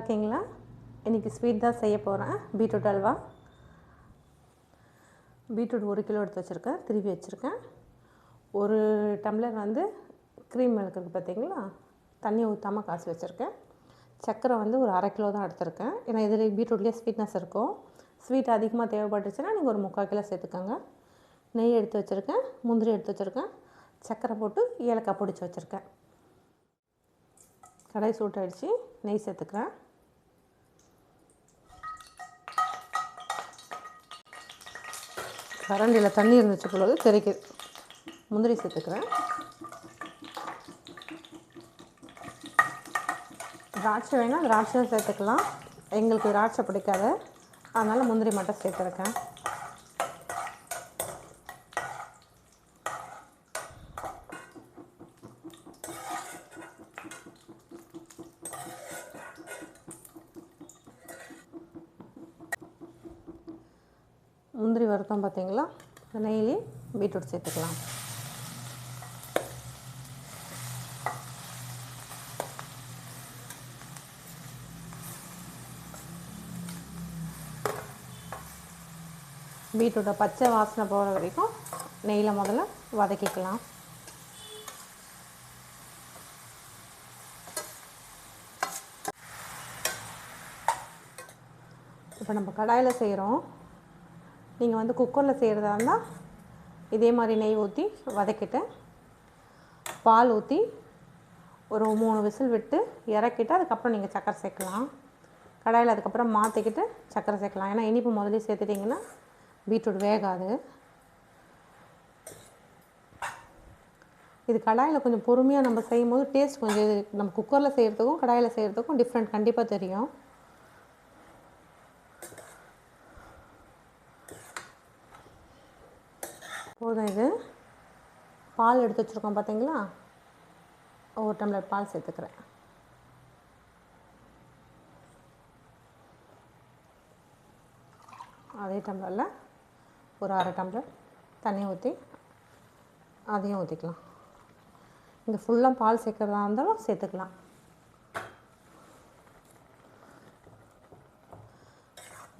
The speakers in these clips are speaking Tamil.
இருக்கீங்களா? இன்றைக்கி ஸ்வீட் தான் செய்ய போகிறேன். பீட்ரூட் அல்வா. பீட்ரூட் 1 கிலோ எடுத்து வச்சுருக்கேன், திருவி வச்சுருக்கேன். 1 டம்ளர் க்ரீம் மில்க் இருக்குது பார்த்தீங்களா, தண்ணி ஊற்றாமல் காய்ச்சி வச்சுருக்கேன். சர்க்கரை ஒரு 1/2 கிலோ தான் எடுத்துருக்கேன். ஏன்னா இதில் பீட்ரூட்லேயே ஸ்வீட்னஸ் இருக்கும். ஸ்வீட் அதிகமாக தேவைப்பட்டுச்சுன்னா நீங்கள் ஒரு 3/4 கிலோ சேர்த்துக்கோங்க. நெய் எடுத்து வச்சுருக்கேன், முந்திரி எடுத்து வச்சுருக்கேன், சர்க்கரை போட்டு ஏலக்காய் பொடிச்சு வச்சுருக்கேன். கடாய் சூட்டாயிடுச்சு, நெய் சேர்த்துக்கிறேன். கரண்டியில் தண்ணி இருந்துச்சு பொழுது தெறிக்குது. முந்திரி சேர்த்துக்கிறேன். திராட்சை வேணால் திராட்சையும் சேர்த்துக்கலாம். எங்களுக்கு திராட்சை பிடிக்காது, அதனால் முந்திரி மட்டும் சேர்த்துருக்கேன். முந்திரி வறுத்தோம் பார்த்தீங்களா, நெய்லேயே பீட்ரூட் சேர்த்துக்கலாம். பீட்ரூட்டை பச்சை வாசனை போகிற வரைக்கும் நெய்யில் முதல்ல வதக்கிக்கலாம். இப்போ நம்ம கடாயில் செய்கிறோம். நீங்கள் குக்கரில் செய்கிறதா இருந்தால் இதே மாதிரி நெய் ஊற்றி வதக்கிட்டு பால் ஊற்றி ஒரு 3 விசில் விட்டு இறக்கிட்டு அதுக்கப்புறம் நீங்கள் சர்க்கரை சேர்க்கலாம். கடாயில் அதுக்கப்புறம் மாற்றிக்கிட்டு சர்க்கரை சேர்க்கலாம். ஏன்னா இனிப்பு முதல்ல சேர்த்துட்டிங்கன்னா பீட்ரூட் வேகாது. இது கடாயில் கொஞ்சம் பொறுமையாக நம்ம செய்யும் போது டேஸ்ட் கொஞ்சம் நம்ம குக்கரில் செய்கிறதுக்கும் கடாயில் செய்கிறதுக்கும் டிஃப்ரெண்ட் கண்டிப்பாக தெரியும். போதும். இது பால் எடுத்து வச்சுருக்கோம் பார்த்தீங்களா, 1 டம்ளர் பால் சேர்த்துக்கிறேன். அதே டம்ளரில் ஒரு 1/2 டம்ளர் தண்ணி ஊற்றி அதையும் ஊற்றிக்கலாம். இங்கே ஃபுல்லாக பால் சேர்க்குறதா இருந்தாலும் சேர்த்துக்கலாம்.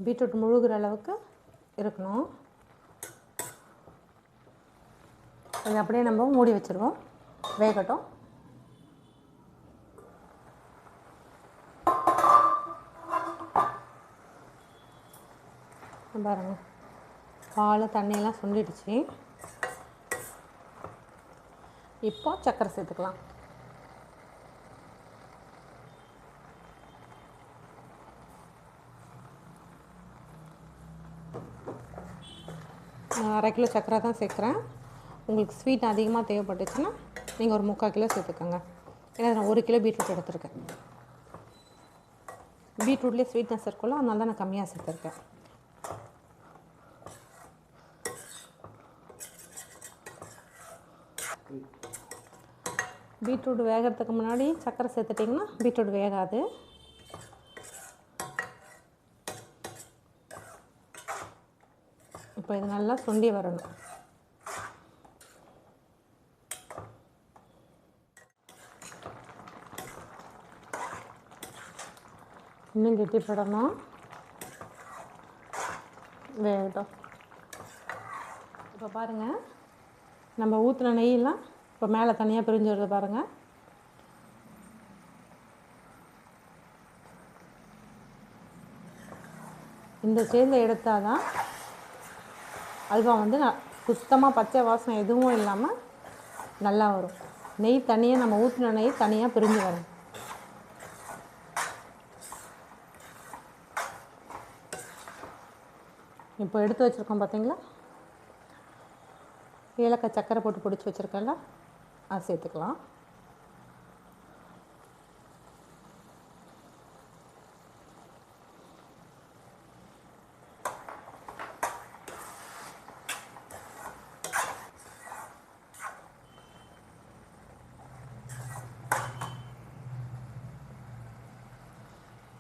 பீட்ரூட் முழுகிற அளவுக்கு இருக்கணும். இது அப்படியே நம்ம மூடி வச்சுருவோம், வேகட்டும். பாருங்கள், பால் தண்ணியெல்லாம் சுண்டிடுச்சு. இப்போ சர்க்கரை சேர்த்துக்கலாம். நான் 1/2 கிலோ சர்க்கரை தான் சேர்க்குறேன். உங்களுக்கு ஸ்வீட் அதிகமாக தேவைப்பட்டுச்சுன்னா நீங்கள் ஒரு 3/4 கிலோ சேர்த்துக்கோங்க. ஏன்னா நான் 1 கிலோ பீட்ரூட் எடுத்துருக்கேன். பீட்ரூட்லேயே ஸ்வீட்னஸ் இருக்கும்ல, அதனால தான் நான் கம்மியாக சேர்த்துருக்கேன். பீட்ரூட் வேகிறதுக்கு முன்னாடி சர்க்கரை சேர்த்துட்டிங்கன்னா பீட்ரூட் வேகாது. இப்போ இது நல்லா சுண்டி வரணும். இன்னும் கெட்டிப்படணும், வேகட்டும். இப்போ பாருங்கள், நம்ம ஊற்றின நெய்யெல்லாம் இப்போ மேலே தனியாக பிரிஞ்சு வருது பாருங்கள். இந்த ஸ்டேஜில் எடுத்தால் தான் அல்வா சுத்தமாக பச்சை வாசனை எதுவும் இல்லாமல் நல்லா வரும். நெய் தனியாக, நம்ம ஊற்றின நெய் தனியாக பிரிஞ்சு வரும். இப்போ எடுத்து வச்சுருக்கோம் பார்த்தீங்களா, ஏலக்காய் சர்க்கரை போட்டு பிடிச்சி வச்சுருக்கேன்ல, அது சேர்த்துக்கலாம்.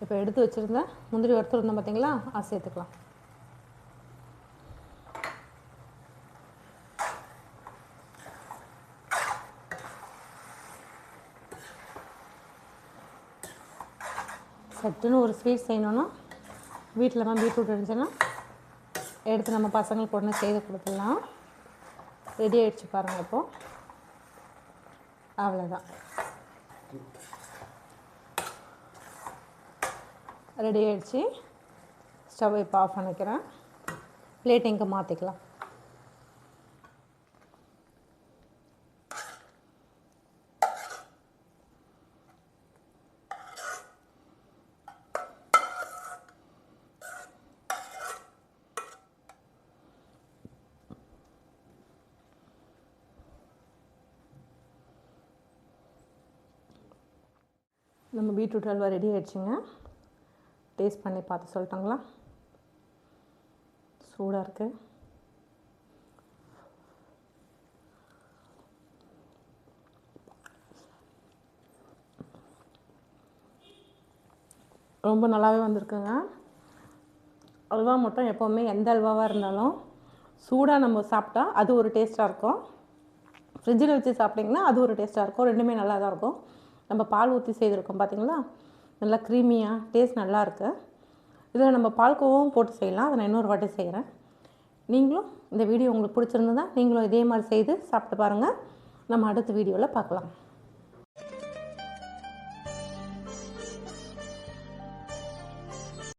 இப்போ எடுத்து வச்சுருந்தேன் முந்திரி வறுத்துருந்தோம் பார்த்தீங்களா, அது சேர்த்துக்கலாம். சட்டுன்னு ஒரு ஸ்வீட் செய்யணுன்னா வீட்டில் தான் பீட்ரூட் இருந்துச்சுன்னா எடுத்து நம்ம பசங்களுக்கு உடனே செய்து கொடுத்துடலாம். ரெடி ஆகிடுச்சு பாருங்கள். இப்போது அவ்வளோதான், ரெடி ஆகிடுச்சு. ஸ்டவ் இப்போ ஆஃப் பண்ணிக்கிறேன். பிளேட் இங்கே மாற்றிக்கலாம். நம்ம பீட்ரூட் ஹல்வா ரெடி ஆகிடுச்சிங்க. டேஸ்ட் பண்ணி பார்த்து சொல்லிட்டாங்களா? சூடாக இருக்குது. ரொம்ப நல்லாவே வந்திருக்குங்க. அல்வா மட்டும் எப்போவுமே எந்த அல்வாவாக இருந்தாலும் சூடாக நம்ம சாப்பிட்டா அது ஒரு டேஸ்ட்டாக இருக்கும். ஃப்ரிட்ஜில் வச்சு சாப்பிட்டிங்கன்னா அது ஒரு டேஸ்ட்டாக இருக்கும். ரெண்டுமே நல்லா தான் இருக்கும். நம்ம பால் ஊற்றி செய்திருக்கோம் பார்த்தீங்களா, நல்லா க்ரீமியாக டேஸ்ட் நல்லாயிருக்கு. இதில் நம்ம பால்கோவாவும் போட்டு செய்யலாம். அதை நான் இன்னொரு வாட்டி செய்கிறேன். நீங்களும் இந்த வீடியோ உங்களுக்கு பிடிச்சிருந்ததா நீங்களும் இதே மாதிரி செய்து சாப்பிட்டு பாருங்கள். நம்ம அடுத்த வீடியோவில் பார்க்கலாம்.